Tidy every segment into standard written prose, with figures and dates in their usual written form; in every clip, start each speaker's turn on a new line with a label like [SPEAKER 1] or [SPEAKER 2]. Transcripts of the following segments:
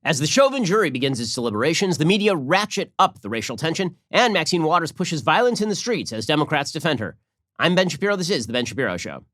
[SPEAKER 1] As the Chauvin jury begins its deliberations, the media ratchet up the racial tension, and Maxine Waters pushes violence in the streets as Democrats defend her. I'm Ben Shapiro. This is The Ben Shapiro Show.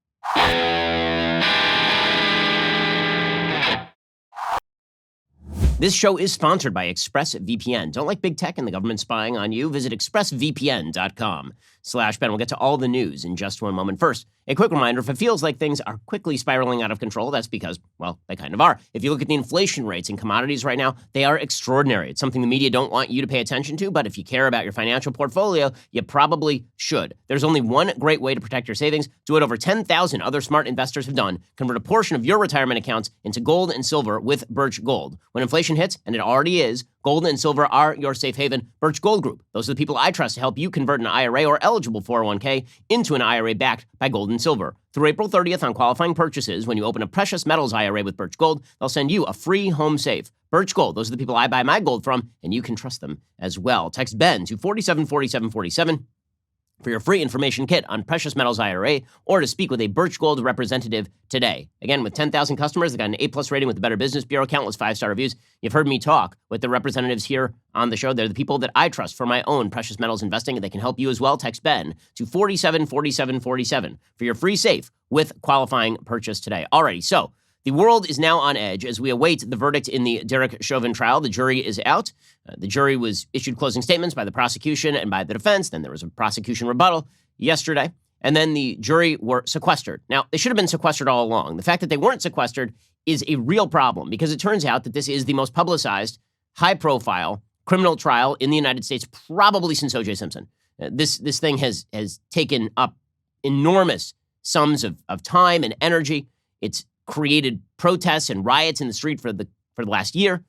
[SPEAKER 1] This show is sponsored by ExpressVPN. Don't like big tech and the government spying on you? Visit expressvpn.com/Ben. We'll get to all the news in just one moment. First, a quick reminder, if it feels like things are quickly spiraling out of control, that's because, well, they kind of are. If you look at the inflation rates in commodities right now, they are extraordinary. It's something the media don't want you to pay attention to, but if you care about your financial portfolio, you probably should. There's only one great way to protect your savings. Do what over 10,000 other smart investors have done. Convert a portion of your retirement accounts into gold and silver with Birch Gold. When inflation hits, and it already is, gold and silver are your safe haven. Birch Gold Group. Those are the people I trust to help you convert an IRA or eligible 401k into an IRA backed by gold and silver. Through April 30th on qualifying purchases, when you open a precious metals IRA with Birch Gold, they'll send you a free home safe. Birch Gold. Those are the people I buy my gold from, and you can trust them as well. Text BEN to 474747 for your free information kit on precious metals IRA or to speak with a Birch Gold representative today. Again, with 10,000 customers, they got an A+ rating with the Better Business Bureau, countless 5-star reviews. You've heard me talk with the representatives here on the show. They're the people that I trust for my own precious metals investing, and they can help you as well. Text BEN to 474747 for your free safe with qualifying purchase today. Alrighty, so the world is now on edge as we await the verdict in the Derek Chauvin trial. The jury is out. The jury was issued closing statements by the prosecution and by the defense. Then there was a prosecution rebuttal yesterday. And then the jury were sequestered. Now, they should have been sequestered all along. The fact that they weren't sequestered is a real problem because it turns out that this is the most publicized, high-profile criminal trial in the United States probably since O.J. Simpson. This thing has taken up enormous sums of time and energy. It's created protests and riots in the street for the last year.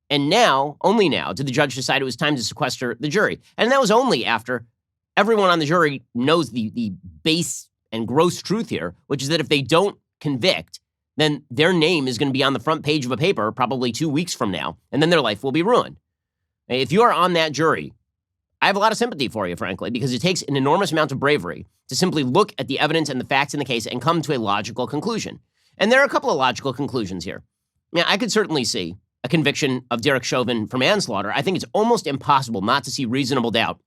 [SPEAKER 1] And now, only now, did the judge decide it was time to sequester the jury. And that was only after everyone on the jury knows the base and gross truth here, which is that if they don't convict, then their name is going to be on the front page of a paper probably 2 weeks from now, and then their life will be ruined. If you are on that jury, I have a lot of sympathy for you, frankly, because it takes an enormous amount of bravery to simply look at the evidence and the facts in the case and come to a logical conclusion. And there are a couple of logical conclusions here. Now, I could certainly see a conviction of Derek Chauvin for manslaughter. I think it's almost impossible not to see reasonable doubt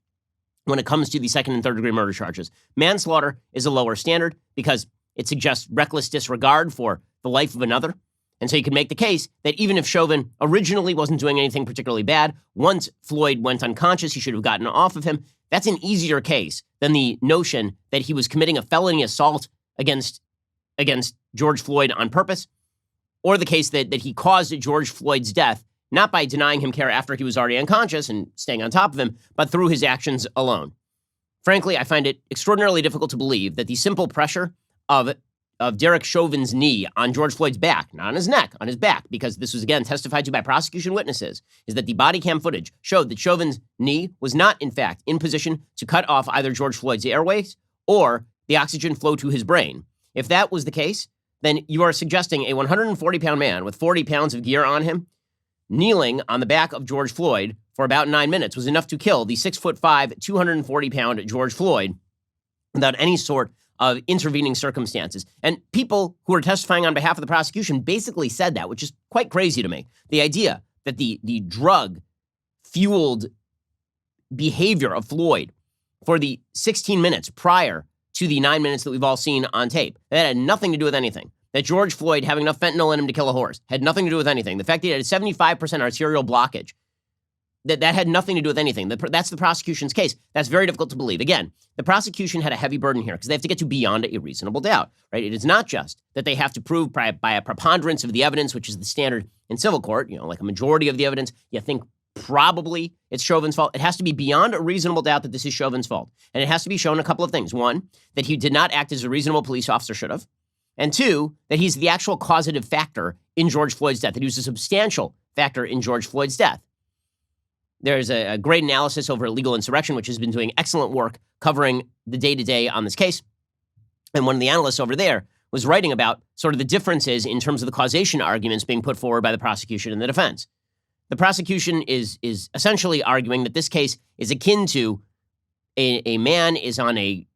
[SPEAKER 1] when it comes to the second and third degree murder charges. Manslaughter is a lower standard because it suggests reckless disregard for the life of another. And so you can make the case that even if Chauvin originally wasn't doing anything particularly bad, once Floyd went unconscious, he should have gotten off of him. That's an easier case than the notion that he was committing a felony assault against George Floyd on purpose, or the case that he caused George Floyd's death, not by denying him care after he was already unconscious and staying on top of him, but through his actions alone. Frankly, I find it extraordinarily difficult to believe that the simple pressure of Derek Chauvin's knee on George Floyd's back, not on his neck, on his back, because this was, again, testified to by prosecution witnesses, is that the body cam footage showed that Chauvin's knee was not, in fact, in position to cut off either George Floyd's airways or the oxygen flow to his brain. If that was the case, then you are suggesting a 140-pound man with 40 pounds of gear on him kneeling on the back of George Floyd for about 9 minutes was enough to kill the 6'5", 240-pound George Floyd without any sort of intervening circumstances. And people who are testifying on behalf of the prosecution basically said that, which is quite crazy to me. The idea that the drug-fueled behavior of Floyd for the 16 minutes prior to the 9 minutes that we've all seen on tape, that had nothing to do with anything. That George Floyd having enough fentanyl in him to kill a horse had nothing to do with anything. The fact that he had a 75% arterial blockage, that had nothing to do with anything. That's the prosecution's case. That's very difficult to believe. Again, the prosecution had a heavy burden here because they have to get to beyond a reasonable doubt, right? It is not just that they have to prove by a preponderance of the evidence, which is the standard in civil court, like a majority of the evidence, you think probably it's Chauvin's fault. It has to be beyond a reasonable doubt that this is Chauvin's fault. And it has to be shown a couple of things. One, that he did not act as a reasonable police officer should have. And two, that he's the actual causative factor in George Floyd's death, that he was a substantial factor in George Floyd's death. There's a great analysis over at Legal Insurrection, which has been doing excellent work covering the day-to-day on this case. And one of the analysts over there was writing about sort of the differences in terms of the causation arguments being put forward by the prosecution and the defense. The prosecution is essentially arguing that this case is akin to a man is on a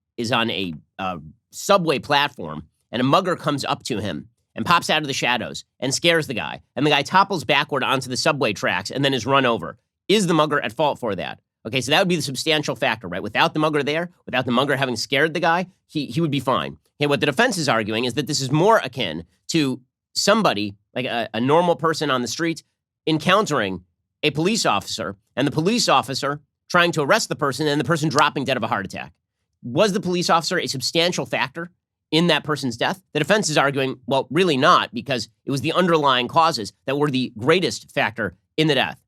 [SPEAKER 1] subway platform and a mugger comes up to him and pops out of the shadows and scares the guy, and the guy topples backward onto the subway tracks and then is run over. Is the mugger at fault for that? Okay, so that would be the substantial factor, right? Without the mugger there, without the mugger having scared the guy, he would be fine. Okay, what the defense is arguing is that this is more akin to somebody, like a normal person on the street, encountering a police officer, and the police officer trying to arrest the person, and the person dropping dead of a heart attack. Was the police officer a substantial factor in that person's death? The defense is arguing, well, really not, because it was the underlying causes that were the greatest factor in the death.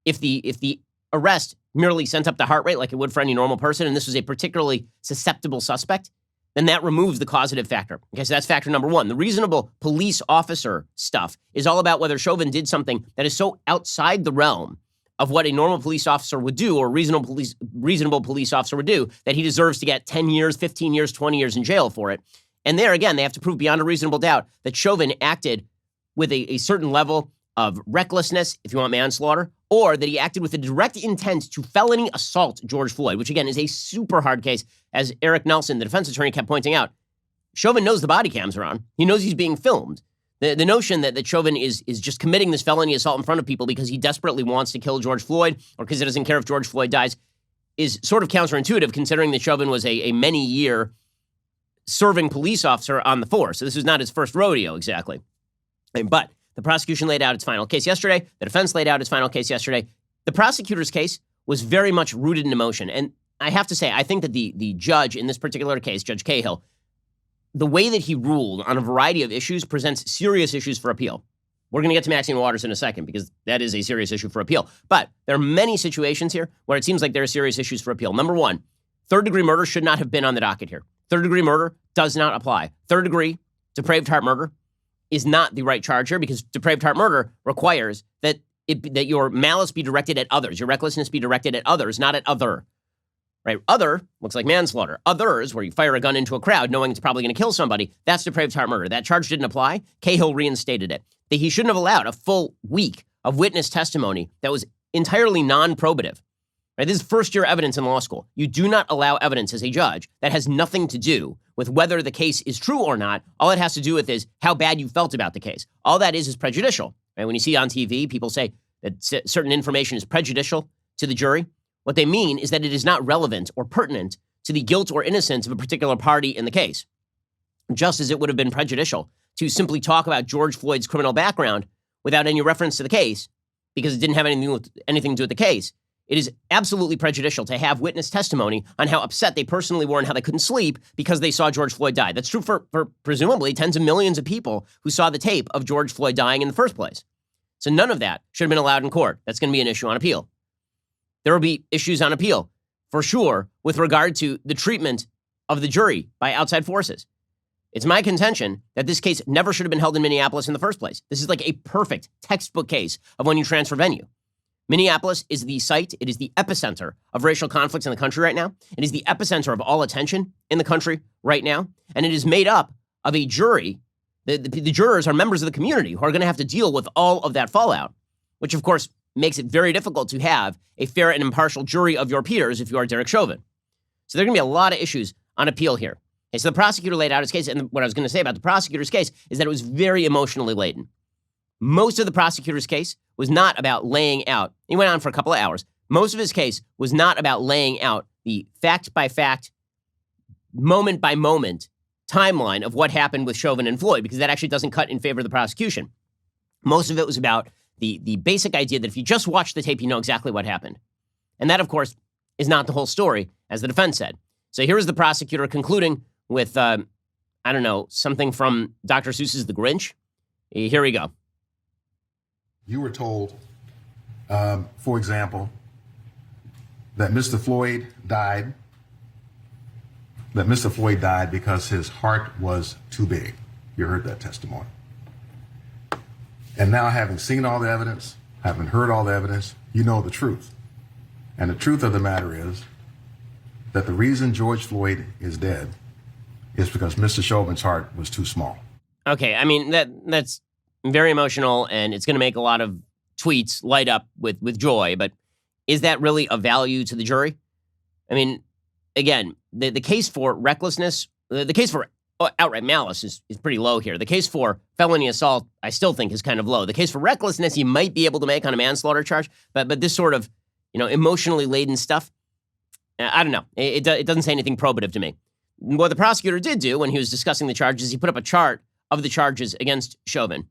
[SPEAKER 1] If the arrest merely sent up the heart rate like it would for any normal person, and this was a particularly susceptible suspect, then that removes the causative factor. Okay, so that's factor number one. The reasonable police officer stuff is all about whether Chauvin did something that is so outside the realm of what a normal police officer would do, or a reasonable police officer would do, that he deserves to get 10 years, 15 years, 20 years in jail for it. And there, again, they have to prove beyond a reasonable doubt that Chauvin acted with a certain level of recklessness, if you want manslaughter, or that he acted with a direct intent to felony assault George Floyd, which, again, is a super hard case. As Eric Nelson, the defense attorney, kept pointing out, Chauvin knows the body cams are on. He knows he's being filmed. The notion that Chauvin is just committing this felony assault in front of people because he desperately wants to kill George Floyd, or because he doesn't care if George Floyd dies, is sort of counterintuitive, considering that Chauvin was a many-year serving police officer on the force. So this was not his first rodeo, exactly. But the prosecution laid out its final case yesterday. The defense laid out its final case yesterday. The prosecutor's case was very much rooted in emotion. And I have to say, I think that the judge in this particular case, Judge Cahill, the way that he ruled on a variety of issues presents serious issues for appeal. We're going to get to Maxine Waters in a second, because that is a serious issue for appeal. But there are many situations here where it seems like there are serious issues for appeal. Number one, third-degree murder should not have been on the docket here. Third-degree murder does not apply. Third-degree depraved heart murder is not the right charge here, because depraved heart murder requires that your malice be directed at others, your recklessness be directed at others, not at other. Right? Other looks like manslaughter. Others, where you fire a gun into a crowd knowing it's probably going to kill somebody, that's depraved heart murder. That charge didn't apply. Cahill reinstated it. That he shouldn't have allowed a full week of witness testimony that was entirely non-probative. Right? This is first-year evidence in law school. You do not allow evidence as a judge that has nothing to do with whether the case is true or not. All it has to do with is how bad you felt about the case. All that is prejudicial. Right? When you see on TV, people say that certain information is prejudicial to the jury. What they mean is that it is not relevant or pertinent to the guilt or innocence of a particular party in the case. Just as it would have been prejudicial to simply talk about George Floyd's criminal background without any reference to the case, because it didn't have anything to do with the case. It is absolutely prejudicial to have witness testimony on how upset they personally were and how they couldn't sleep because they saw George Floyd die. That's true for presumably tens of millions of people who saw the tape of George Floyd dying in the first place. So none of that should have been allowed in court. That's going to be an issue on appeal. There will be issues on appeal, for sure, with regard to the treatment of the jury by outside forces. It's my contention that this case never should have been held in Minneapolis in the first place. This is like a perfect textbook case of when you transfer venue. Minneapolis is the site, it is the epicenter of racial conflicts in the country right now. It is the epicenter of all attention in the country right now. And it is made up of a jury. The jurors are members of the community who are going to have to deal with all of that fallout, which, of course, makes it very difficult to have a fair and impartial jury of your peers if you are Derek Chauvin. So there are going to be a lot of issues on appeal here. Okay, so the prosecutor laid out his case, and what I was going to say about the prosecutor's case is that it was very emotionally laden. Most of the prosecutor's case was not about laying out, he went on for a couple of hours, most of his case was not about laying out the fact-by-fact, moment-by-moment timeline of what happened with Chauvin and Floyd, because that actually doesn't cut in favor of the prosecution. Most of it was about the basic idea that if you just watch the tape, you know exactly what happened. And that, of course, is not the whole story, as the defense said. So here is the prosecutor concluding with, something from Dr. Seuss's The Grinch. Here we go.
[SPEAKER 2] You were told, for example, that Mr. Floyd died because his heart was too big. You heard that testimony. And now, having seen all the evidence, having heard all the evidence, you know the truth. And the truth of the matter is that the reason George Floyd is dead is because Mr. Chauvin's heart was too small.
[SPEAKER 1] Okay, I mean, that's very emotional, and it's going to make a lot of tweets light up with joy, but is that really of value to the jury? I mean, again, the case for recklessness, the case for outright malice is pretty low here. The case for felony assault, I still think, is kind of low. The case for recklessness, you might be able to make on a manslaughter charge, but this sort of, emotionally laden stuff, I don't know. It doesn't say anything probative to me. What the prosecutor did do when he was discussing the charges, he put up a chart of the charges against Chauvin,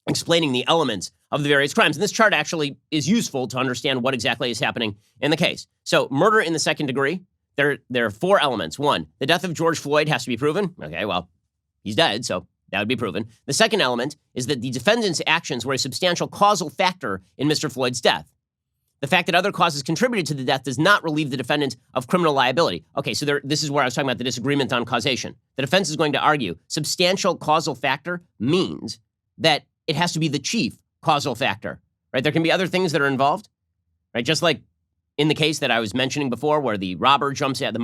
[SPEAKER 1] explaining the elements of the various crimes. And this chart actually is useful to understand what exactly is happening in the case. So murder in the second degree, there are 4 elements. 1, the death of George Floyd has to be proven. Okay, well, he's dead, so that would be proven. The second element is that the defendant's actions were a substantial causal factor in Mr. Floyd's death. The fact that other causes contributed to the death does not relieve the defendant of criminal liability. Okay, so this is where I was talking about the disagreement on causation. The defense is going to argue substantial causal factor means that it has to be the chief causal factor, right? There can be other things that are involved, right? Just like in the case that I was mentioning before where the mugger jumps out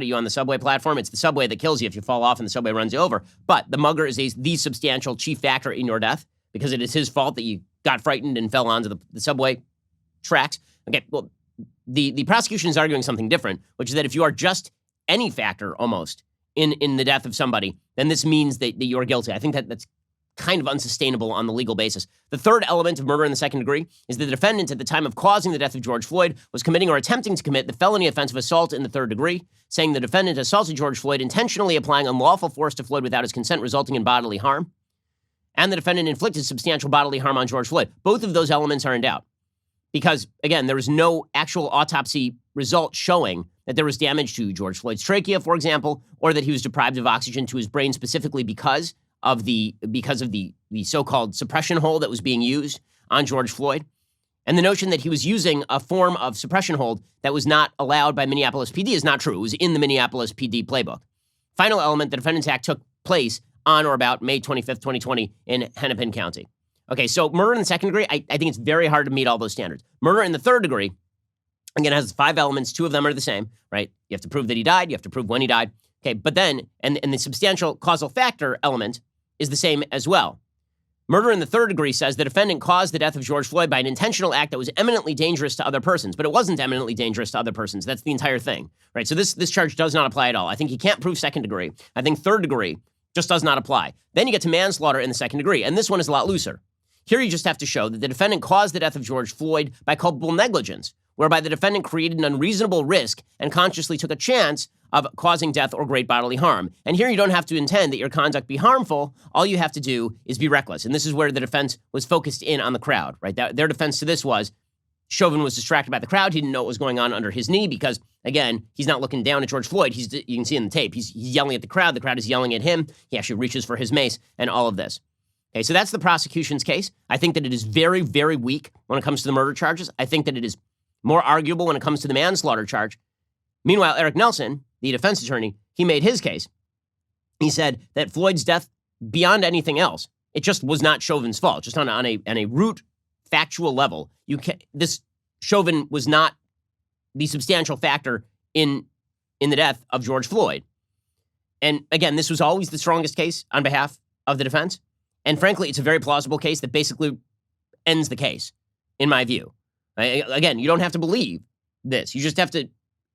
[SPEAKER 1] at you on the subway platform. It's the subway that kills you if you fall off and the subway runs you over. But the mugger is the substantial chief factor in your death because it is his fault that you got frightened and fell onto the subway tracks. Okay, well, the prosecution is arguing something different, which is that if you are just any factor almost in the death of somebody, then this means that you're guilty. I think that's kind of unsustainable on the legal basis. The third element of murder in the second degree is that the defendant at the time of causing the death of George Floyd was committing or attempting to commit the felony offense of assault in the third degree, saying the defendant assaulted George Floyd, intentionally applying unlawful force to Floyd without his consent, resulting in bodily harm, and the defendant inflicted substantial bodily harm on George Floyd. Both of those elements are in doubt because, again, there was no actual autopsy result showing that there was damage to George Floyd's trachea, for example, or that he was deprived of oxygen to his brain specifically because of the so-called suppression hold that was being used on George Floyd. And the notion that he was using a form of suppression hold that was not allowed by Minneapolis PD is not true. It was in the Minneapolis PD playbook. Final element, the defendant's act took place on or about May 25th, 2020 in Hennepin County. Okay, so murder in the second degree, I think it's very hard to meet all those standards. Murder in the third degree, again, has 5 elements. 2 of them are the same, right? You have to prove that he died. You have to prove when he died. Okay, but then, and the substantial causal factor element is the same as well. Murder in the third degree says the defendant caused the death of George Floyd by an intentional act that was eminently dangerous to other persons, but it wasn't eminently dangerous to other persons. That's the entire thing, right? So this charge does not apply at all. I think he can't prove second degree. I think third degree just does not apply. Then you get to manslaughter in the second degree, and this one is a lot looser. Here you just have to show that the defendant caused the death of George Floyd by culpable negligence, whereby the defendant created an unreasonable risk and consciously took a chance of causing death or great bodily harm. And here you don't have to intend that your conduct be harmful. All you have to do is be reckless. And this is where the defense was focused in on the crowd, right? Their defense to this was Chauvin was distracted by the crowd. He didn't know what was going on under his knee because, again, he's not looking down at George Floyd. You can see in the tape. He's yelling at the crowd. The crowd is yelling at him. He actually reaches for his mace and all of this. Okay, so that's the prosecution's case. I think that it is very, very weak when it comes to the murder charges. I think that it is more arguable when it comes to the manslaughter charge. Meanwhile, Eric Nelson, the defense attorney, he made his case. He said that Floyd's death, beyond anything else, it just was not Chauvin's fault. Just on a root factual level, this Chauvin was not the substantial factor in the death of George Floyd. And again, this was always the strongest case on behalf of the defense. And frankly, it's a very plausible case that basically ends the case, in my view. Again, you don't have to believe this. You just have to,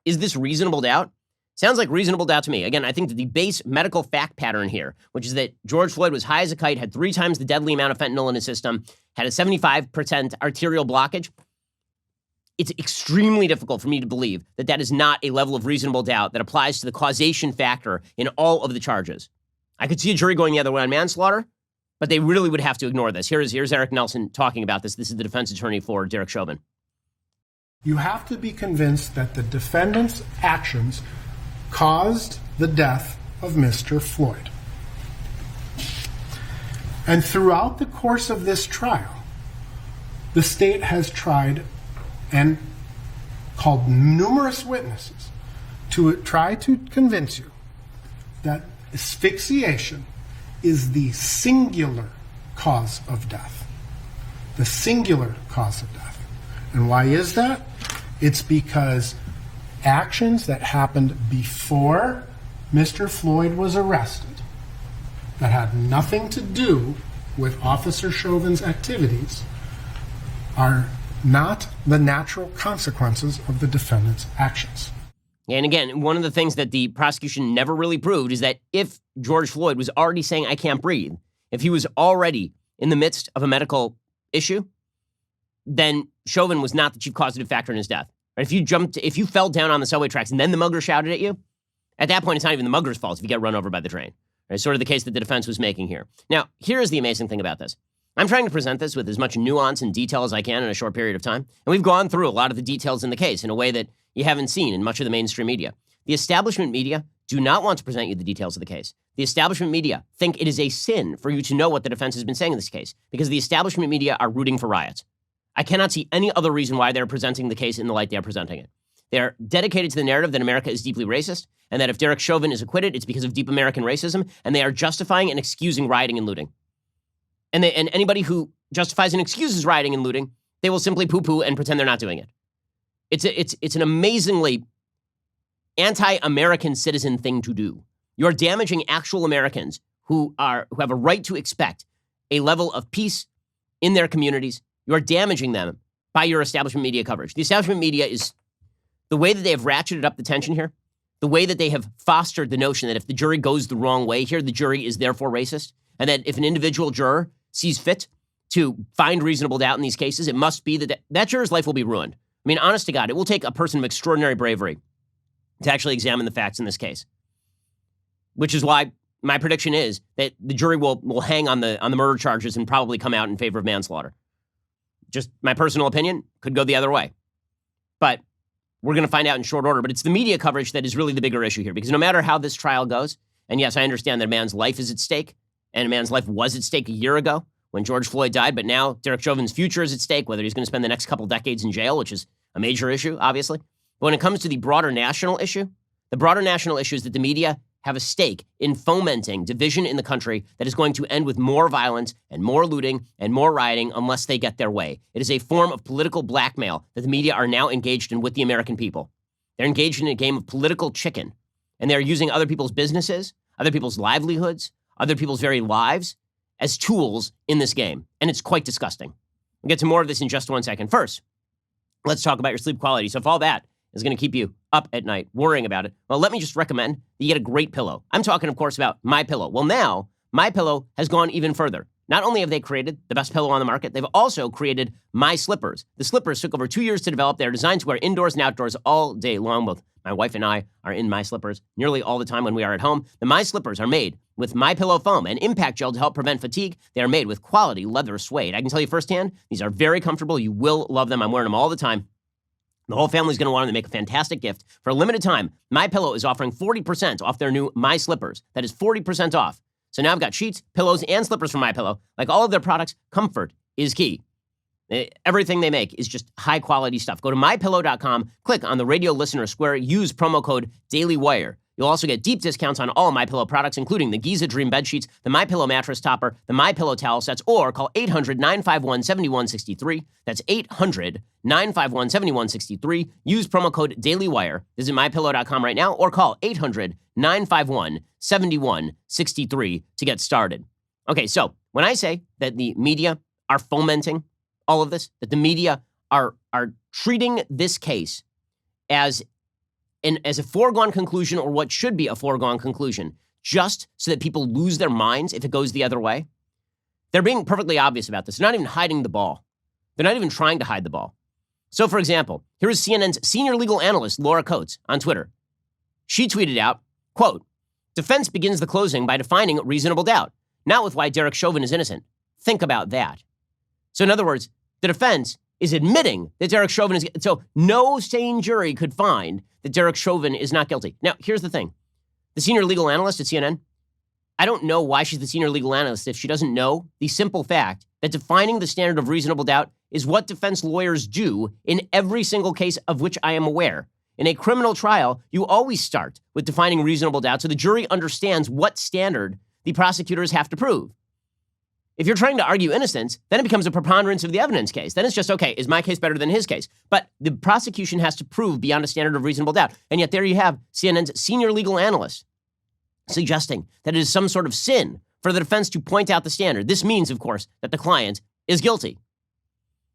[SPEAKER 1] is this reasonable doubt? Sounds like reasonable doubt to me. Again, I think that the base medical fact pattern here, which is that George Floyd was high as a kite, had 3 times the deadly amount of fentanyl in his system, had a 75% arterial blockage. It's extremely difficult for me to believe that that is not a level of reasonable doubt that applies to the causation factor in all of the charges. I could see a jury going the other way on manslaughter, but they really would have to ignore this. Here's Eric Nelson talking about this. This is the defense attorney for Derek Chauvin.
[SPEAKER 3] You have to be convinced that the defendant's actions caused the death of Mr. Floyd. And throughout the course of this trial, the state has tried and called numerous witnesses to try to convince you that asphyxiation is the singular cause of death. The singular cause of death. And why is that? It's because actions that happened before Mr. Floyd was arrested that had nothing to do with Officer Chauvin's activities are not the natural consequences of the defendant's actions.
[SPEAKER 1] And again, one of the things that the prosecution never really proved is that if George Floyd was already saying, I can't breathe, if he was already in the midst of a medical issue, then Chauvin was not the chief causative factor in his death. Right? If you fell down on the subway tracks and then the mugger shouted at you, at that point, it's not even the mugger's fault if you get run over by the train. Right? Sort of the case that the defense was making here. Now, here's the amazing thing about this. I'm trying to present this with as much nuance and detail as I can in a short period of time. And we've gone through a lot of the details in the case in a way that you haven't seen in much of the mainstream media. The establishment media do not want to present you the details of the case. The establishment media think it is a sin for you to know what the defense has been saying in this case because the establishment media are rooting for riots. I cannot see any other reason why they're presenting the case in the light they are presenting it. They're dedicated to the narrative that America is deeply racist and that if Derek Chauvin is acquitted, it's because of deep American racism, and they are justifying and excusing rioting and looting. And anybody who justifies and excuses rioting and looting, they will simply poo-poo and pretend they're not doing it. It's an amazingly anti-American citizen thing to do. You're damaging actual Americans who have a right to expect a level of peace in their communities. You're damaging them by your establishment media coverage. The establishment media is the way that they have ratcheted up the tension here, the way that they have fostered the notion that if the jury goes the wrong way here, the jury is therefore racist, and that if an individual juror sees fit to find reasonable doubt in these cases, it must be that juror's life will be ruined. I mean, honest to God, it will take a person of extraordinary bravery to actually examine the facts in this case, which is why my prediction is that the jury will hang on the murder charges and probably come out in favor of manslaughter. Just my personal opinion, could go the other way. But we're going to find out in short order. But it's the media coverage that is really the bigger issue here, because no matter how this trial goes, and yes, I understand that a man's life is at stake, and a man's life was at stake a year ago when George Floyd died, but now Derek Chauvin's future is at stake, whether he's going to spend the next couple decades in jail, which is a major issue, obviously. But when it comes to the broader national issue, the broader national issue is that the media have a stake in fomenting division in the country that is going to end with more violence and more looting and more rioting unless they get their way. It is a form of political blackmail that the media are now engaged in with the American people. They're engaged in a game of political chicken, and they're using other people's businesses, other people's livelihoods, other people's very lives as tools in this game. And it's quite disgusting. We'll get to more of this in just 1 second. First, let's talk about your sleep quality. So if all that is going to keep you up at night worrying about it, well, let me just recommend that you get a great pillow. I'm talking, of course, about MyPillow. Well, now MyPillow has gone even further. Not only have they created the best pillow on the market, they've also created My Slippers. The slippers took over 2 years to develop. They're designed to wear indoors and outdoors all day long. Both my wife and I are in My Slippers nearly all the time when we are at home. The My Slippers are made with MyPillow foam and impact gel to help prevent fatigue. They are made with quality leather suede. I can tell you firsthand, these are very comfortable. You will love them. I'm wearing them all the time. The whole family's going to want them to make a fantastic gift. For a limited time, MyPillow is offering 40% off their new My Slippers. That is 40% off. So now I've got sheets, pillows, and slippers from MyPillow. Like all of their products, comfort is key. Everything they make is just high-quality stuff. Go to MyPillow.com, click on the radio listener square, use promo code DailyWire. You'll also get deep discounts on all MyPillow products, including the Giza Dream bed sheets, the MyPillow mattress topper, the MyPillow towel sets, or call 800-951-7163. That's 800-951-7163. Use promo code DailyWire. Visit MyPillow.com right now, or call 800-951-7163 to get started. Okay, so when I say that the media are fomenting all of this, that the media are treating this case as a foregone conclusion, or what should be a foregone conclusion, just so that people lose their minds if it goes the other way, they're being perfectly obvious about this. They're not even hiding the ball. They're not even trying to hide the ball. So, for example, here is CNN's senior legal analyst, Laura Coates, on Twitter. She tweeted out, quote, "Defense begins the closing by defining reasonable doubt, not with why Derek Chauvin is innocent. Think about that." So, in other words, the defense is admitting that Derek Chauvin is, so no sane jury could find that Derek Chauvin is not guilty. Now, here's the thing. The senior legal analyst at CNN, I don't know why she's the senior legal analyst if she doesn't know the simple fact that defining the standard of reasonable doubt is what defense lawyers do in every single case of which I am aware. In a criminal trial, you always start with defining reasonable doubt so the jury understands what standard the prosecutors have to prove. If you're trying to argue innocence, then it becomes a preponderance of the evidence case. Then it's just, okay, is my case better than his case? But the prosecution has to prove beyond a standard of reasonable doubt. And yet there you have CNN's senior legal analyst suggesting that it is some sort of sin for the defense to point out the standard. This means, of course, that the client is guilty.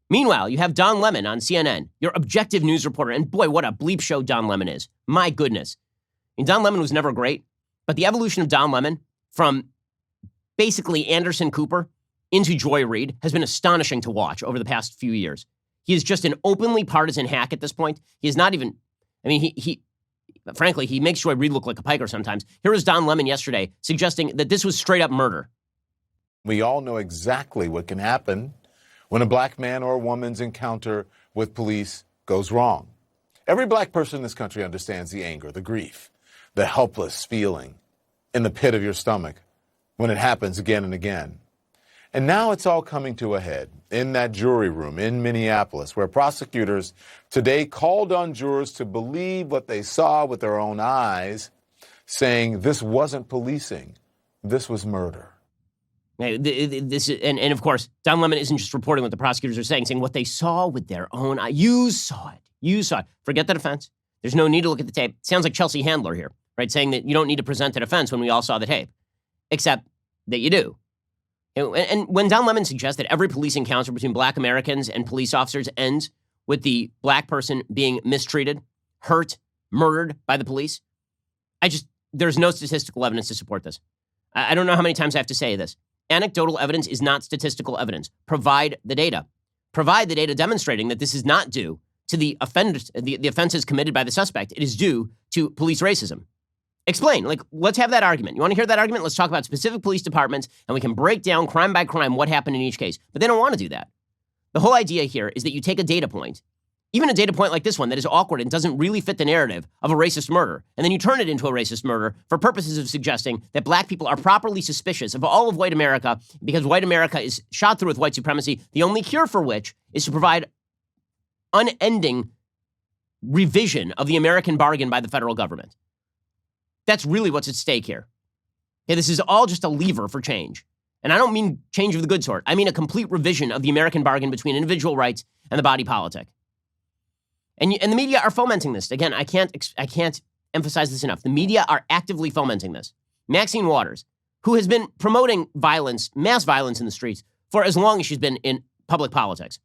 [SPEAKER 1] Meanwhile, you have Don Lemon on CNN, your objective news reporter. And boy, what a bleep show Don Lemon is. My goodness. And Don Lemon was never great, but the evolution of Don Lemon from basically Anderson Cooper into Joy Reid has been astonishing to watch over the past few years. He is just an openly partisan hack at this point. He is not even, frankly, he makes Joy Reid look like a piker sometimes. Here was Don Lemon yesterday suggesting that this was straight up murder.
[SPEAKER 4] We all know exactly what can happen when a black man or a woman's encounter with police goes wrong. Every black person in this country understands the anger, the grief, the helpless feeling in the pit of your stomach when it happens again and again. And now it's all coming to a head in that jury room in Minneapolis, where prosecutors today called on jurors to believe what they saw with their own eyes, saying this wasn't policing, this was murder.
[SPEAKER 1] And of course, Don Lemon isn't just reporting what the prosecutors are saying what they saw with their own eyes. You saw it. You saw it. Forget the defense. There's no need to look at the tape. Sounds like Chelsea Handler here, right? Saying that you don't need to present the defense when we all saw the tape, except that you do. And when Don Lemon suggests that every police encounter between black Americans and police officers ends with the black person being mistreated, hurt, murdered by the police, there's no statistical evidence to support this. I don't know how many times I have to say this. Anecdotal evidence is not statistical evidence. Provide the data. Provide the data demonstrating that this is not due to the offenses committed by the suspect. It is due to police racism. Explain. Let's have that argument. You want to hear that argument? Let's talk about specific police departments, and we can break down crime by crime what happened in each case. But they don't want to do that. The whole idea here is that you take a data point, even a data point like this one that is awkward and doesn't really fit the narrative of a racist murder, and then you turn it into a racist murder for purposes of suggesting that black people are properly suspicious of all of white America because white America is shot through with white supremacy, the only cure for which is to provide unending revision of the American bargain by the federal government. That's really what's at stake here. Okay, this is all just a lever for change. And I don't mean change of the good sort. I mean a complete revision of the American bargain between individual rights and the body politic. And the media are fomenting this. Again, I can't emphasize this enough. The media are actively fomenting this. Maxine Waters, who has been promoting violence, mass violence in the streets for as long as she's been in public politics,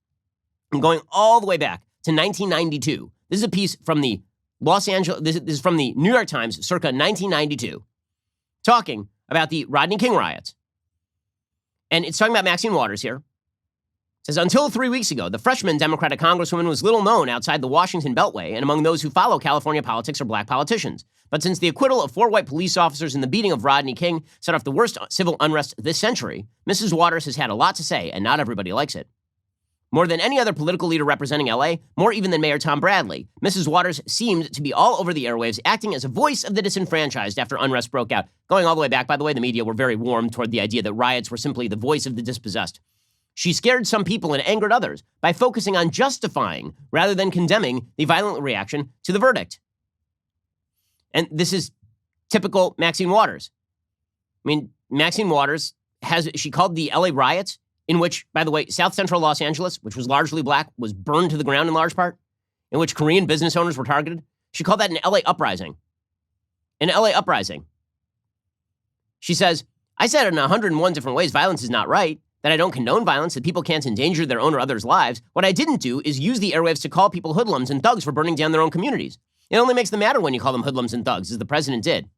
[SPEAKER 1] and going all the way back to 1992. This is a piece from the this is from the New York Times circa 1992, talking about the Rodney King riots. And it's talking about Maxine Waters here. It says, until 3 weeks ago, the freshman Democratic Congresswoman was little known outside the Washington Beltway and among those who follow California politics are black politicians. But since the acquittal of 4 white police officers in the beating of Rodney King set off the worst civil unrest this century, Mrs. Waters has had a lot to say, and not everybody likes it. More than any other political leader representing LA, more even than Mayor Tom Bradley, Mrs. Waters seemed to be all over the airwaves, acting as a voice of the disenfranchised after unrest broke out. Going all the way back, by the way, the media were very warm toward the idea that riots were simply the voice of the dispossessed. She scared some people and angered others by focusing on justifying rather than condemning the violent reaction to the verdict. And this is typical Maxine Waters. I mean, Maxine Waters she called the LA riots, in which, by the way, South Central Los Angeles, which was largely black, was burned to the ground in large part, in which Korean business owners were targeted. She called that an LA uprising. An LA uprising. She says, I said in 101 different ways violence is not right, that I don't condone violence, that people can't endanger their own or others' lives. What I didn't do is use the airwaves to call people hoodlums and thugs for burning down their own communities. It only makes them madder when you call them hoodlums and thugs, as the president did.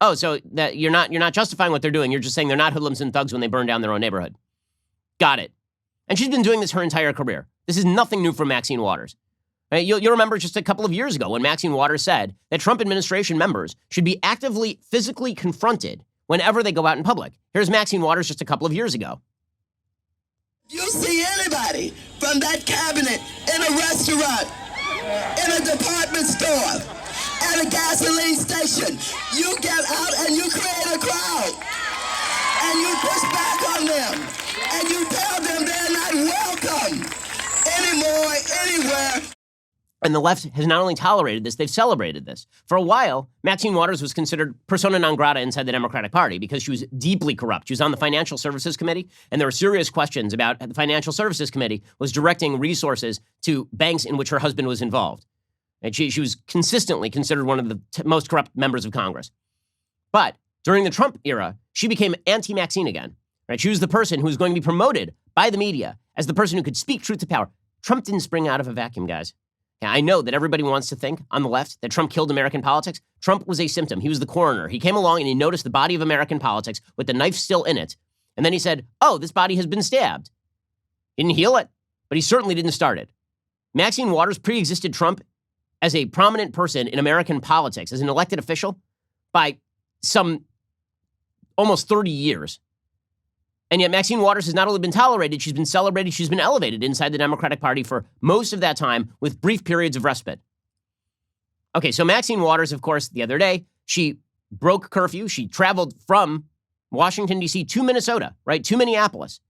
[SPEAKER 1] Oh, so that you're not justifying what they're doing. You're just saying they're not hoodlums and thugs when they burn down their own neighborhood. Got it. And she's been doing this her entire career. This is nothing new from Maxine Waters. Right? You'll remember just a couple of years ago when Maxine Waters said that Trump administration members should be actively, physically confronted whenever they go out in public. Here's Maxine Waters just a couple of years ago.
[SPEAKER 5] You see anybody from that cabinet in a restaurant, in a department store, at a gasoline station, you get out and you create a crowd. And you push back on them. And you tell them they're not welcome anymore, anywhere.
[SPEAKER 1] And the left has not only tolerated this, they've celebrated this. For a while, Maxine Waters was considered persona non grata inside the Democratic Party because she was deeply corrupt. She was on the Financial Services Committee, and there were serious questions about the Financial Services Committee was directing resources to banks in which her husband was involved. And she was consistently considered one of the most corrupt members of Congress. But during the Trump era, she became anti-Maxine again. Right? She was the person who was going to be promoted by the media as the person who could speak truth to power. Trump didn't spring out of a vacuum, guys. Now, I know that everybody wants to think on the left that Trump killed American politics. Trump was a symptom. He was the coroner. He came along and he noticed the body of American politics with the knife still in it. And then he said, oh, this body has been stabbed. He didn't heal it, but he certainly didn't start it. Maxine Waters pre-existed Trump as a prominent person in American politics, as an elected official, by some almost 30 years. And yet Maxine Waters has not only been tolerated, she's been celebrated, she's been elevated inside the Democratic Party for most of that time with brief periods of respite. Okay, so Maxine Waters, of course, the other day, she broke curfew. She traveled from Washington, D.C. to Minnesota, right, to Minneapolis,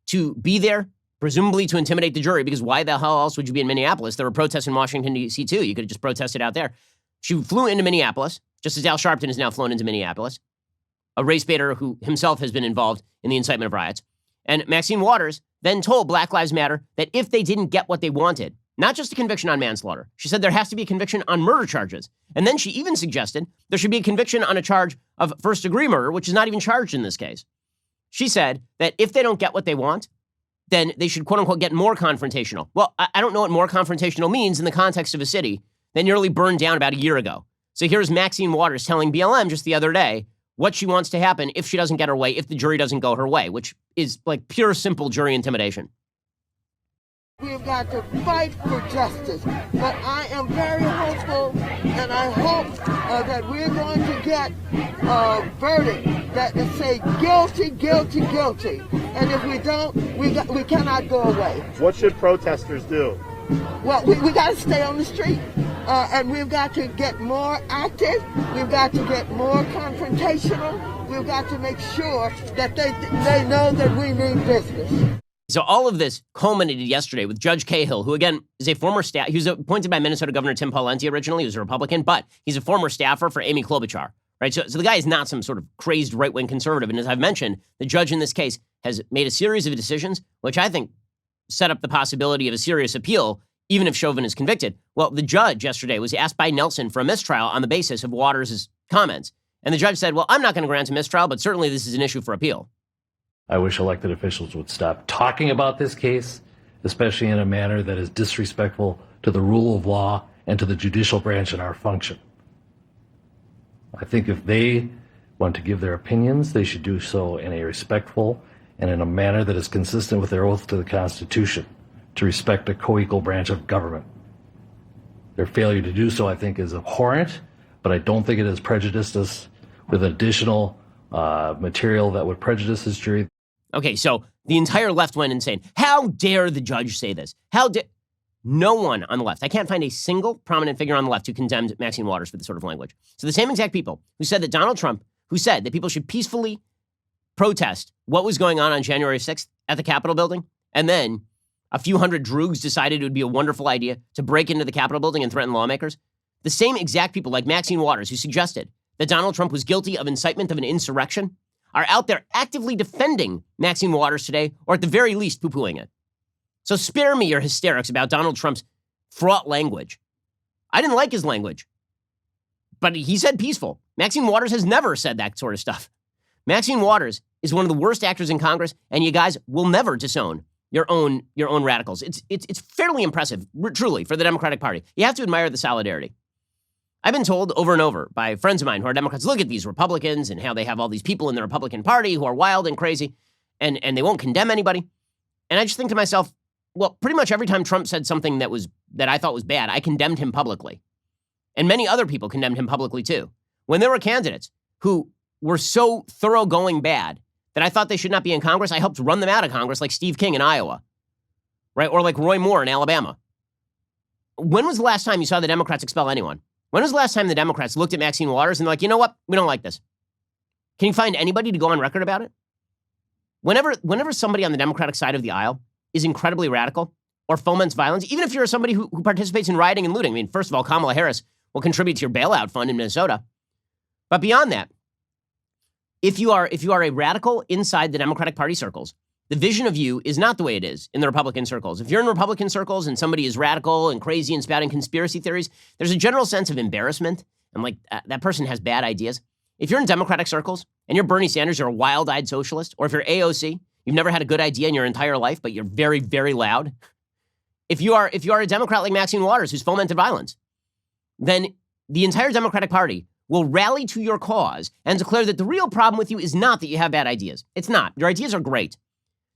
[SPEAKER 1] to be there, presumably to intimidate the jury, because why the hell else would you be in Minneapolis? There were protests in Washington, D.C. too. You could have just protested out there. She flew into Minneapolis, just as Al Sharpton has now flown into Minneapolis, a race baiter who himself has been involved in the incitement of riots. And Maxine Waters then told Black Lives Matter that if they didn't get what they wanted, not just a conviction on manslaughter, she said there has to be a conviction on murder charges. And then she even suggested there should be a conviction on a charge of first-degree murder, which is not even charged in this case. She said that if they don't get what they want, then they should, quote-unquote, get more confrontational. Well, I don't know what more confrontational means in the context of a city that nearly burned down about a year ago. So here's Maxine Waters telling BLM just the other day what she wants to happen if she doesn't get her way, if the jury doesn't go her way, which is like pure, simple jury intimidation.
[SPEAKER 6] We've got to fight for justice, but I am very hopeful, and I hope that we're going to get a verdict that will say guilty, guilty, guilty. And if we don't, we cannot go away.
[SPEAKER 7] What should protesters do?
[SPEAKER 6] Well, we got to stay on the street, and we've got to get more active. We've got to get more confrontational. We've got to make sure that they know that we mean business.
[SPEAKER 1] So all of this culminated yesterday with Judge Cahill, who, again, is a former staff. He was appointed by Minnesota Governor Tim Pawlenty originally. He was a Republican, but he's a former staffer for Amy Klobuchar, right? So the guy is not some sort of crazed right-wing conservative. And as I've mentioned, the judge in this case has made a series of decisions, which I think set up the possibility of a serious appeal, even if Chauvin is convicted. Well, the judge yesterday was asked by Nelson for a mistrial on the basis of Waters' comments. And the judge said, well, I'm not going to grant a mistrial, but certainly this is an issue for appeal.
[SPEAKER 8] I wish elected officials would stop talking about this case, especially in a manner that is disrespectful to the rule of law and to the judicial branch and our function. I think if they want to give their opinions, they should do so in a respectful and in a manner that is consistent with their oath to the Constitution, to respect a co-equal branch of government. Their failure to do so, I think, is abhorrent, but I don't think it has prejudiced us with additional material that would prejudice this jury.
[SPEAKER 1] Okay, so the entire left went insane. How dare the judge say this? How dare... No one on the left. I can't find a single prominent figure on the left who condemned Maxine Waters for this sort of language. So the same exact people who said that Donald Trump, who said that people should peacefully protest what was going on January 6th at the Capitol building, and then a few hundred droogs decided it would be a wonderful idea to break into the Capitol building and threaten lawmakers. The same exact people like Maxine Waters, who suggested that Donald Trump was guilty of incitement of an insurrection, are out there actively defending Maxine Waters today, or at the very least poo-pooing it. So spare me your hysterics about Donald Trump's fraught language. I didn't like his language, but he said peaceful. Maxine Waters has never said that sort of stuff. Maxine Waters is one of the worst actors in Congress, and you guys will never disown your own radicals. It's fairly impressive, truly, for the Democratic Party. You have to admire the solidarity. I've been told over and over by friends of mine who are Democrats, look at these Republicans and how they have all these people in the Republican Party who are wild and crazy, and they won't condemn anybody. And I just think to myself, well, pretty much every time Trump said something that I thought was bad, I condemned him publicly. And many other people condemned him publicly too. When there were candidates who were so thoroughgoing bad that I thought they should not be in Congress, I helped run them out of Congress, like Steve King in Iowa, right? Or like Roy Moore in Alabama. When was the last time you saw the Democrats expel anyone? When was the last time the Democrats looked at Maxine Waters and they're like, you know what? We don't like this. Can you find anybody to go on record about it? Whenever somebody on the Democratic side of the aisle is incredibly radical or foments violence, even if you're somebody who participates in rioting and looting, I mean, first of all, Kamala Harris will contribute to your bailout fund in Minnesota. But beyond that, if you are a radical inside the Democratic Party circles, the vision of you is not the way it is in the Republican circles. If you're in Republican circles and somebody is radical and crazy and spouting conspiracy theories, there's a general sense of embarrassment and like that person has bad ideas. If you're in Democratic circles and you're Bernie Sanders, you're a wild-eyed socialist, or if you're AOC, you've never had a good idea in your entire life, but you're very, very loud. if you are a Democrat like Maxine Waters who's fomented violence, then the entire Democratic Party will rally to your cause and declare that the real problem with you is not that you have bad ideas. It's not. Your ideas are great.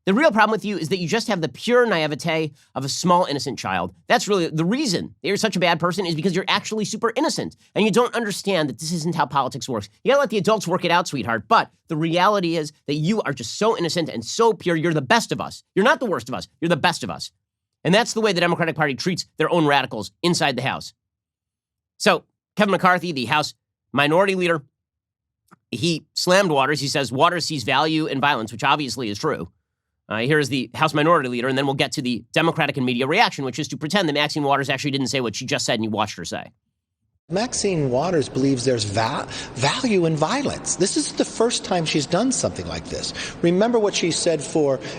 [SPEAKER 1] The real problem with you is that you just have the pure naivete of a small, innocent child. That's really the reason that you're such a bad person, is because you're actually super innocent and you don't understand that this isn't how politics works. You gotta let the adults work it out, sweetheart. But the reality is that you are just so innocent and so pure. You're the best of us. You're not the worst of us. You're the best of us. And that's the way the Democratic Party treats their own radicals inside the House. So Kevin McCarthy, the House Minority Leader, he slammed Waters. He says Waters sees value in violence, which obviously is true. Here's the House Minority Leader, and then we'll get to the Democratic and media reaction, which is to pretend that Maxine Waters actually didn't say what she just said and you watched her say.
[SPEAKER 9] Maxine Waters believes there's value in violence. This is the first time she's done something like this. Remember what she said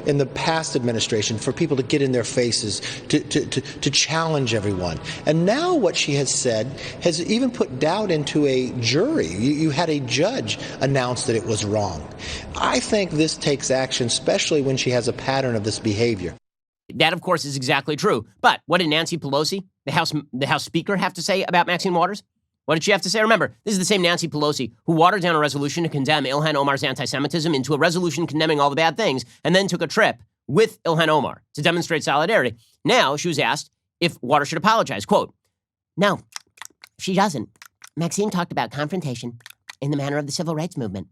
[SPEAKER 9] in the past administration, for people to get in their faces, to challenge everyone. And now what she has said has even put doubt into a jury. You had a judge announce that it was wrong. I think this takes action, especially when she has a pattern of this behavior.
[SPEAKER 1] That, of course, is exactly true. But what did Nancy Pelosi, the House Speaker, have to say about Maxine Waters? What did she have to say? Remember, this is the same Nancy Pelosi who watered down a resolution to condemn Ilhan Omar's anti-Semitism into a resolution condemning all the bad things, and then took a trip with Ilhan Omar to demonstrate solidarity. Now she was asked if Waters should apologize. Quote, "No, she doesn't. Maxine talked about confrontation in the manner of the civil rights movement."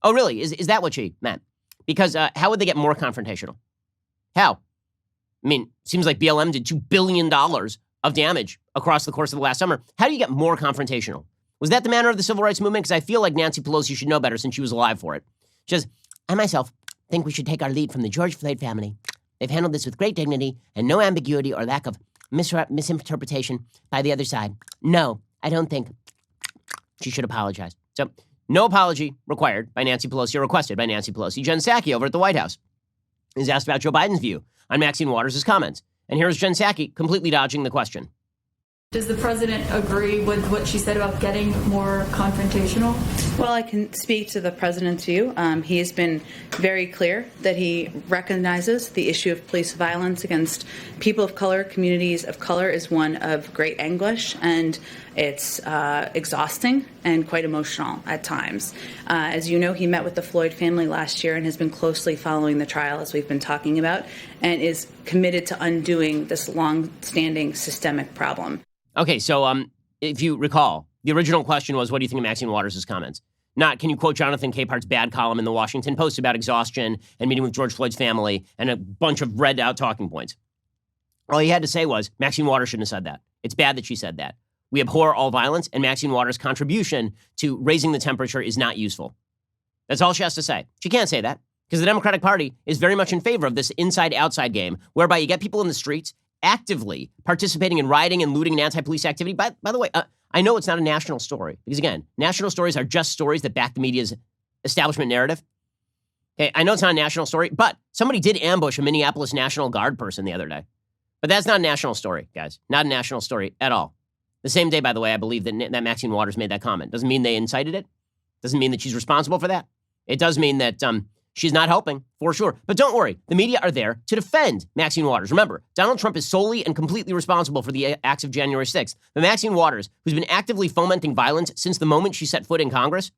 [SPEAKER 1] Oh, really? Is that what she meant? Because how would they get more confrontational? How? I mean, seems like BLM did $2 billion of damage across the course of the last summer. How do you get more confrontational? Was that the manner of the civil rights movement? Because I feel like Nancy Pelosi should know better since she was alive for it. She says, "I myself think we should take our lead from the George Floyd family. They've handled this with great dignity and no ambiguity or lack of misinterpretation by the other side. No, I don't think she should apologize." So no apology required by Nancy Pelosi or requested by Nancy Pelosi. Jen Psaki over at the White House is asked about Joe Biden's view on Maxine Waters' comments. And here's Jen Psaki completely dodging the question.
[SPEAKER 10] Does the president agree with what she said about getting more confrontational?
[SPEAKER 11] Well, I can speak to the president's view. He has been very clear that he recognizes the issue of police violence against people of color, communities of color, is one of great anguish, and it's exhausting and quite emotional at times. As you know, he met with the Floyd family last year and has been closely following the trial, as we've been talking about, and is committed to undoing this long-standing systemic problem.
[SPEAKER 1] Okay, so if you recall, the original question was, what do you think of Maxine Waters' comments? Not, can you quote Jonathan Capehart's bad column in the Washington Post about exhaustion and meeting with George Floyd's family and a bunch of read out talking points. All he had to say was, Maxine Waters shouldn't have said that. It's bad that she said that. We abhor all violence, and Maxine Waters' contribution to raising the temperature is not useful. That's all she has to say. She can't say that because the Democratic Party is very much in favor of this inside-outside game whereby you get people in the streets actively participating in rioting and looting and anti-police activity. By the way, I know it's not a national story because, again, national stories are just stories that back the media's establishment narrative. Okay, I know it's not a national story, but somebody did ambush a Minneapolis National Guard person the other day. But that's not a national story, guys. Not a national story at all. The same day, by the way, I believe that Maxine Waters made that comment. Doesn't mean they incited it. Doesn't mean that she's responsible for that. It does mean that she's not helping, for sure. But don't worry. The media are there to defend Maxine Waters. Remember, Donald Trump is solely and completely responsible for the acts of January 6th. But Maxine Waters, who's been actively fomenting violence since the moment she set foot in Congress,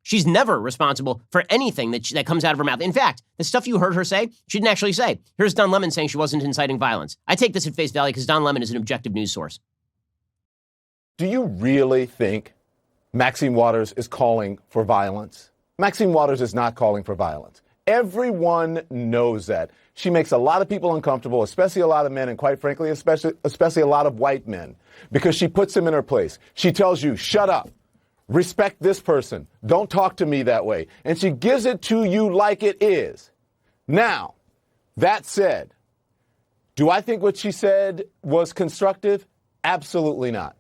[SPEAKER 1] she's never responsible for anything that comes out of her mouth. In fact, the stuff you heard her say, she didn't actually say. Here's Don Lemon saying she wasn't inciting violence. I take this at face value because Don Lemon is an objective news source.
[SPEAKER 4] Do you really think Maxine Waters is calling for violence? Maxine Waters is not calling for violence. Everyone knows that. She makes a lot of people uncomfortable, especially a lot of men, and quite frankly, especially a lot of white men, because she puts them in her place. She tells you, shut up, respect this person, don't talk to me that way. And she gives it to you like it is. Now, that said, do I think what she said was constructive? Absolutely not.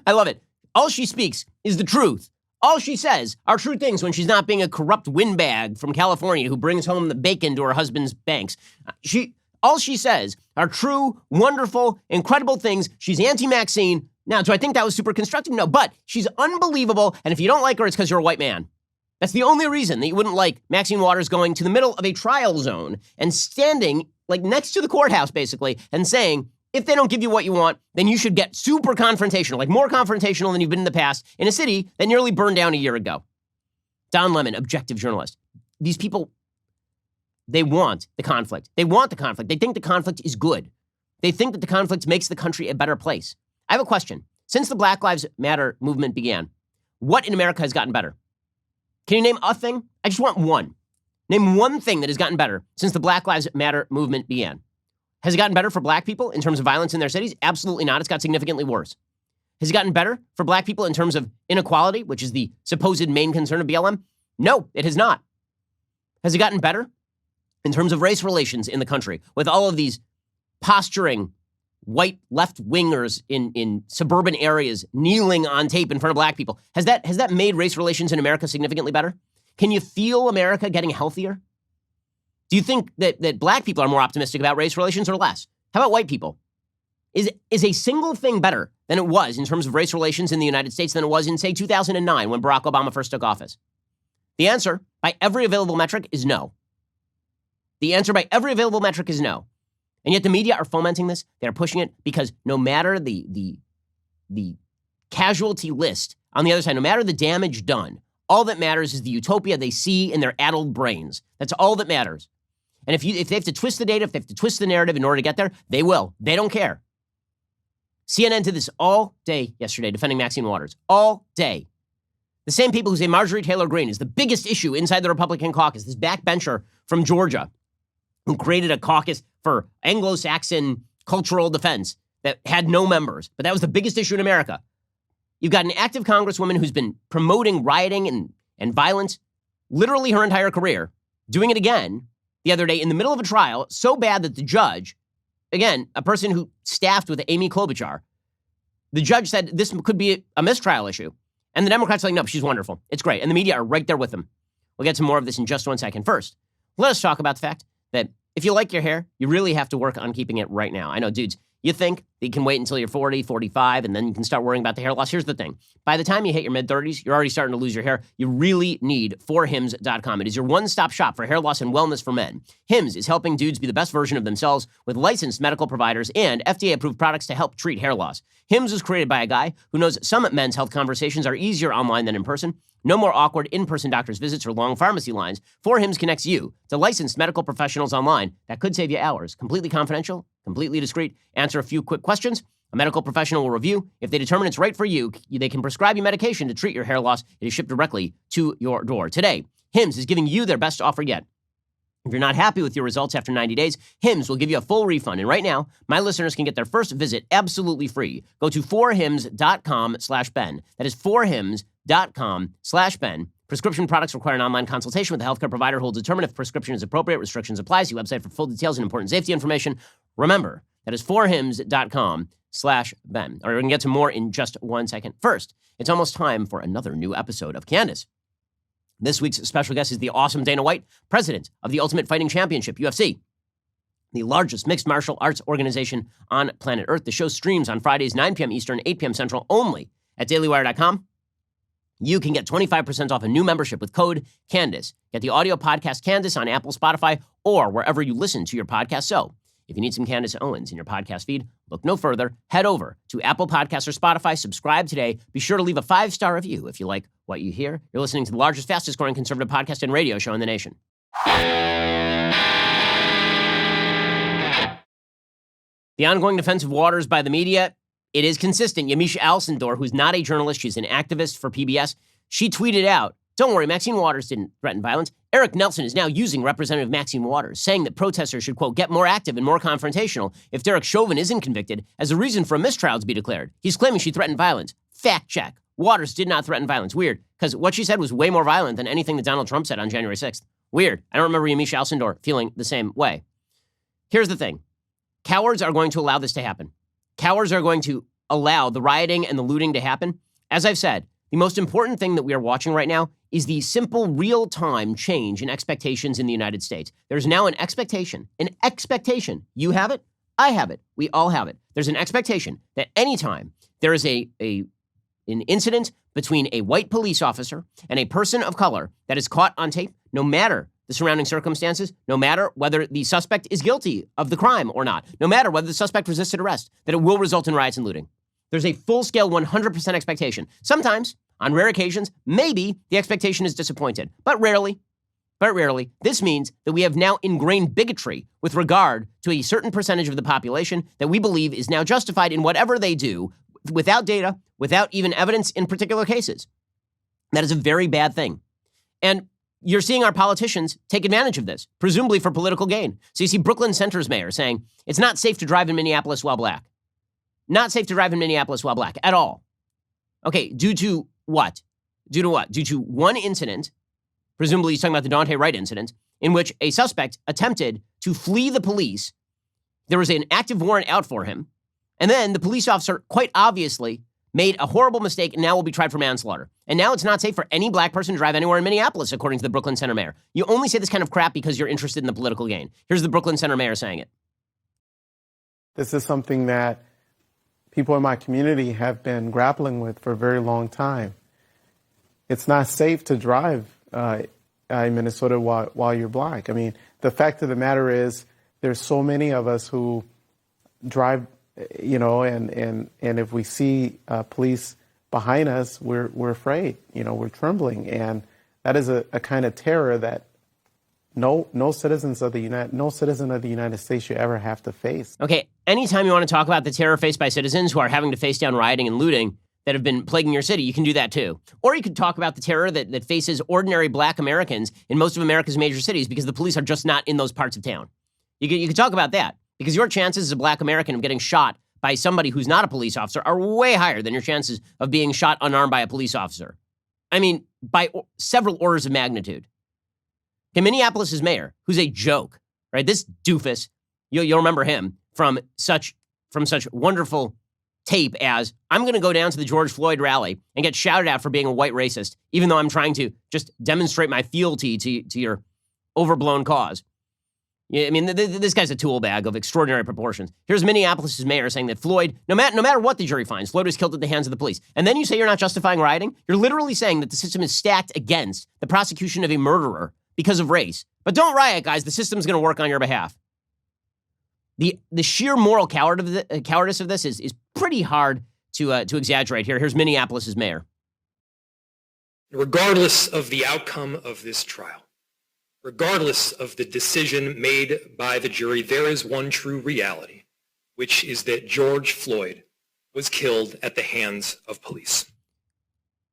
[SPEAKER 1] I love it. All she speaks is the truth. All she says are true things when she's not being a corrupt windbag from California who brings home the bacon to her husband's banks. All she says are true, wonderful, incredible things. She's anti-Maxine. Now, do I think that was super constructive? No, but she's unbelievable. And if you don't like her, it's because you're a white man. That's the only reason that you wouldn't like Maxine Waters going to the middle of a trial zone and standing like next to the courthouse, basically, and saying, if they don't give you what you want, then you should get super confrontational, like more confrontational than you've been in the past, in a city that nearly burned down a year ago. Don Lemon, objective journalist. These people, they want the conflict. They want the conflict. They think the conflict is good. They think that the conflict makes the country a better place. I have a question. Since the Black Lives Matter movement began, what in America has gotten better? Can you name a thing? I just want one. Name one thing that has gotten better since the Black Lives Matter movement began. Has it gotten better for black people in terms of violence in their cities? Absolutely not. It's got significantly worse. Has it gotten better for black people in terms of inequality, which is the supposed main concern of BLM? No, it has not. Has it gotten better in terms of race relations in the country with all of these posturing white left-wingers in suburban areas kneeling on tape in front of black people? Has that made race relations in America significantly better? Can you feel America getting healthier? Do you think that black people are more optimistic about race relations or less? How about white people? Is a single thing better than it was in terms of race relations in the United States than it was in, say, 2009 when Barack Obama first took office? The answer, by every available metric, is no. The answer by every available metric is no. And yet the media are fomenting this. They're pushing it because no matter the casualty list on the other side, no matter the damage done, all that matters is the utopia they see in their addled brains. That's all that matters. And if they have to twist the data, if they have to twist the narrative in order to get there, they will. They don't care. CNN did this all day yesterday, defending Maxine Waters. All day. The same people who say Marjorie Taylor Greene is the biggest issue inside the Republican caucus, this backbencher from Georgia, who created a caucus for Anglo-Saxon cultural defense that had no members, but that was the biggest issue in America. You've got an active congresswoman who's been promoting rioting and violence literally her entire career, doing it again the other day in the middle of a trial, so bad that the judge, again, a person who staffed with Amy Klobuchar, the judge said this could be a mistrial issue. And the Democrats are like, no, she's wonderful. It's great. And the media are right there with them. We'll get to more of this in just 1 second. First, let us talk about the fact that if you like your hair, you really have to work on keeping it right now. I know, dudes, you think that you can wait until you're 40, 45, and then you can start worrying about the hair loss. Here's the thing. By the time you hit your mid-30s, you're already starting to lose your hair. You really need 4hims.com. It is your one-stop shop for hair loss and wellness for men. Hims is helping dudes be the best version of themselves with licensed medical providers and FDA-approved products to help treat hair loss. Hims was created by a guy who knows some men's health conversations are easier online than in person. No more awkward in-person doctor's visits or long pharmacy lines. 4Hims connects you to licensed medical professionals online. That could save you hours. Completely confidential, completely discreet. Answer a few quick questions. A medical professional will review. If they determine it's right for you, they can prescribe you medication to treat your hair loss. It is shipped directly to your door. Today, Hims is giving you their best offer yet. If you're not happy with your results after 90 days, Hims will give you a full refund. And right now, my listeners can get their first visit absolutely free. Go to 4hims.com/Ben. That is 4hims.com/Ben. Prescription products require an online consultation with a healthcare provider who will determine if prescription is appropriate. Restrictions apply. See website for full details and important safety information. Remember, that is 4hims.com/Ben. All right, we can get to more in just 1 second. First, it's almost time for another new episode of Candace. This week's special guest is the awesome Dana White, president of the Ultimate Fighting Championship, UFC, the largest mixed martial arts organization on planet Earth. The show streams on Fridays, 9 p.m. Eastern, 8 p.m. Central, only at dailywire.com. You can get 25% off a new membership with code Candace. Get the audio podcast Candace on Apple, Spotify, or wherever you listen to your podcast. So if you need some Candace Owens in your podcast feed, look no further. Head over to Apple Podcasts or Spotify. Subscribe today. Be sure to leave a 5-star review if you like what you hear. You're listening to the largest, fastest growing conservative podcast and radio show in the nation. The ongoing defense of Waters by the media, it is consistent. Yamisha Alcindor, who's not a journalist, she's an activist for PBS, she tweeted out, "Don't worry, Maxine Waters didn't threaten violence. Eric Nelson is now using Representative Maxine Waters, saying that protesters should, quote, get more active and more confrontational if Derek Chauvin isn't convicted as a reason for a mistrial to be declared. He's claiming she threatened violence. Fact check. Waters did not threaten violence." Weird, because what she said was way more violent than anything that Donald Trump said on January 6th. Weird. I don't remember Yamisha Alcindor feeling the same way. Here's the thing. Cowards are going to allow this to happen. Cowards are going to allow the rioting and the looting to happen. As I've said, the most important thing that we are watching right now is the simple real-time change in expectations in the United States. There's now an expectation. You have it. I have it. We all have it. There's an expectation that anytime there is an incident between a white police officer and a person of color that is caught on tape, no matter the surrounding circumstances, no matter whether the suspect is guilty of the crime or not, no matter whether the suspect resisted arrest, that it will result in riots and looting. There's a full-scale 100% expectation. Sometimes, on rare occasions, maybe the expectation is disappointed, but rarely. This means that we have now ingrained bigotry with regard to a certain percentage of the population that we believe is now justified in whatever they do without data, without even evidence in particular cases. That is a very bad thing. And you're seeing our politicians take advantage of this, presumably for political gain. So you see Brooklyn Center's mayor saying, it's not safe to drive in Minneapolis while black. Not safe to drive in Minneapolis while black at all. Okay, due to what? Due to one incident, presumably he's talking about the Dante Wright incident, in which a suspect attempted to flee the police. There was an active warrant out for him. And then the police officer quite obviously made a horrible mistake and now will be tried for manslaughter. And now it's not safe for any black person to drive anywhere in Minneapolis, according to the Brooklyn Center mayor. You only say this kind of crap because you're interested in the political gain. Here's the Brooklyn Center mayor saying it.
[SPEAKER 12] This is something that people in my community have been grappling with for a very long time. It's not safe to drive in Minnesota while you're black. I mean, the fact of the matter is there's so many of us who drive, and if we see police behind us, we're afraid, we're trembling. And that is a kind of terror that no citizen of the United States should ever have to face.
[SPEAKER 1] Okay, anytime you want to talk about the terror faced by citizens who are having to face down rioting and looting that have been plaguing your city, you can do that too. Or you could talk about the terror that faces ordinary black Americans in most of America's major cities because the police are just not in those parts of town. You could talk about that because your chances as a black American of getting shot by somebody who's not a police officer are way higher than your chances of being shot unarmed by a police officer. I mean, by several orders of magnitude. Okay, Minneapolis' mayor, who's a joke, right? This doofus, you'll remember him from such wonderful tape as, I'm going to go down to the George Floyd rally and get shouted at for being a white racist, even though I'm trying to just demonstrate my fealty to your overblown cause. Yeah, I mean, this guy's a tool bag of extraordinary proportions. Here's Minneapolis' mayor saying that Floyd, no matter what the jury finds, Floyd was killed at the hands of the police. And then you say you're not justifying rioting? You're literally saying that the system is stacked against the prosecution of a murderer because of race. But don't riot, guys. The system's going to work on your behalf. The sheer moral cowardice of this is pretty hard to exaggerate here. Here's Minneapolis' mayor.
[SPEAKER 13] Regardless of the outcome of this trial, regardless of the decision made by the jury, there is one true reality, which is that George Floyd was killed at the hands of police.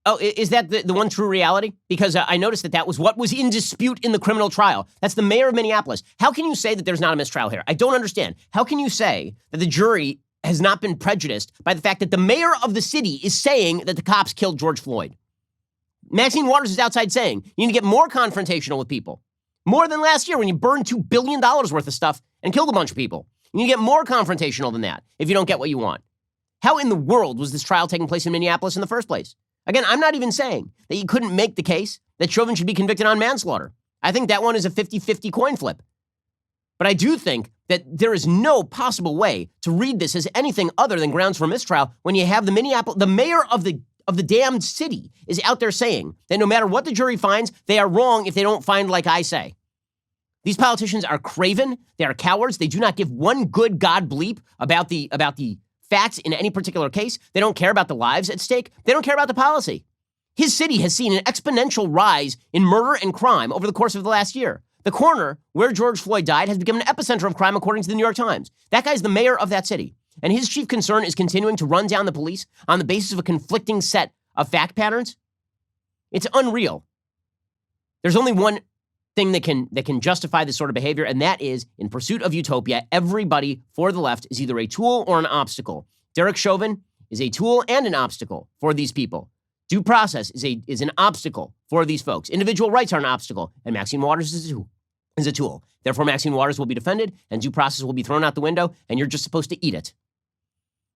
[SPEAKER 1] Oh, is that the one true reality? Because I noticed that was what was in dispute in the criminal trial. That's the mayor of Minneapolis. How can you say that there's not a mistrial here? I don't understand. How can you say that the jury has not been prejudiced by the fact that the mayor of the city is saying that the cops killed George Floyd? Maxine Waters is outside saying you need to get more confrontational with people. More than last year when you burned $2 billion worth of stuff and killed a bunch of people. You need to get more confrontational than that if you don't get what you want. How in the world was this trial taking place in Minneapolis in the first place? Again, I'm not even saying that you couldn't make the case that Chauvin should be convicted on manslaughter. I think that one is a 50-50 coin flip. But I do think that there is no possible way to read this as anything other than grounds for mistrial when you have the mayor of the damned city is out there saying that no matter what the jury finds, they are wrong if they don't find like I say. These politicians are craven. They are cowards. They do not give one good God bleep about the facts in any particular case. They don't care about the lives at stake. They don't care about the policy. His city has seen an exponential rise in murder and crime over the course of the last year. The corner where George Floyd died has become an epicenter of crime, according to the New York Times. That guy's the mayor of that city. And his chief concern is continuing to run down the police on the basis of a conflicting set of fact patterns. It's unreal. There's only one thing that can justify this sort of behavior, and that is, in pursuit of utopia, everybody for the left is either a tool or an obstacle. Derek Chauvin is a tool and an obstacle for these people. Due process is an obstacle for these folks. Individual rights are an obstacle, and Maxine Waters is a tool. Therefore, Maxine Waters will be defended, and due process will be thrown out the window, and you're just supposed to eat it.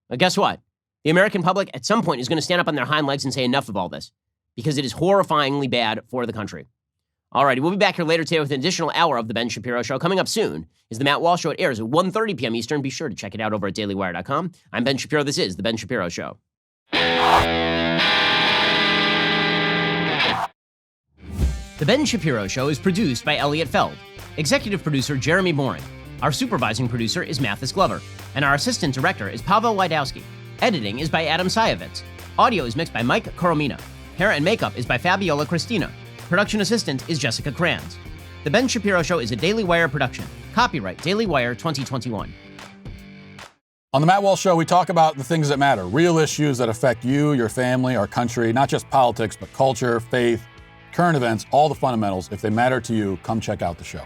[SPEAKER 1] But guess what? The American public at some point is going to stand up on their hind legs and say enough of all this, because it is horrifyingly bad for the country. All righty, we'll be back here later today with an additional hour of The Ben Shapiro Show. Coming up soon is The Matt Walsh Show. It airs at 1:30 p.m. Eastern. Be sure to check it out over at dailywire.com. I'm Ben Shapiro. This is The Ben Shapiro Show. The Ben Shapiro Show is produced by Elliot Feld, executive producer Jeremy Boring. Our supervising producer is Mathis Glover, and our assistant director is Pavel Wydowski. Editing is by Adam Sayevitz. Audio is mixed by Mike Coromina. Hair and makeup is by Fabiola Cristina. Production assistant is Jessica Kranz. The Ben Shapiro Show is a Daily Wire production. Copyright Daily Wire 2021.
[SPEAKER 14] On the Matt Walsh Show, we talk about the things that matter, real issues that affect you, your family, our country, not just politics, but culture, faith, current events, all the fundamentals. If they matter to you, come check out the show.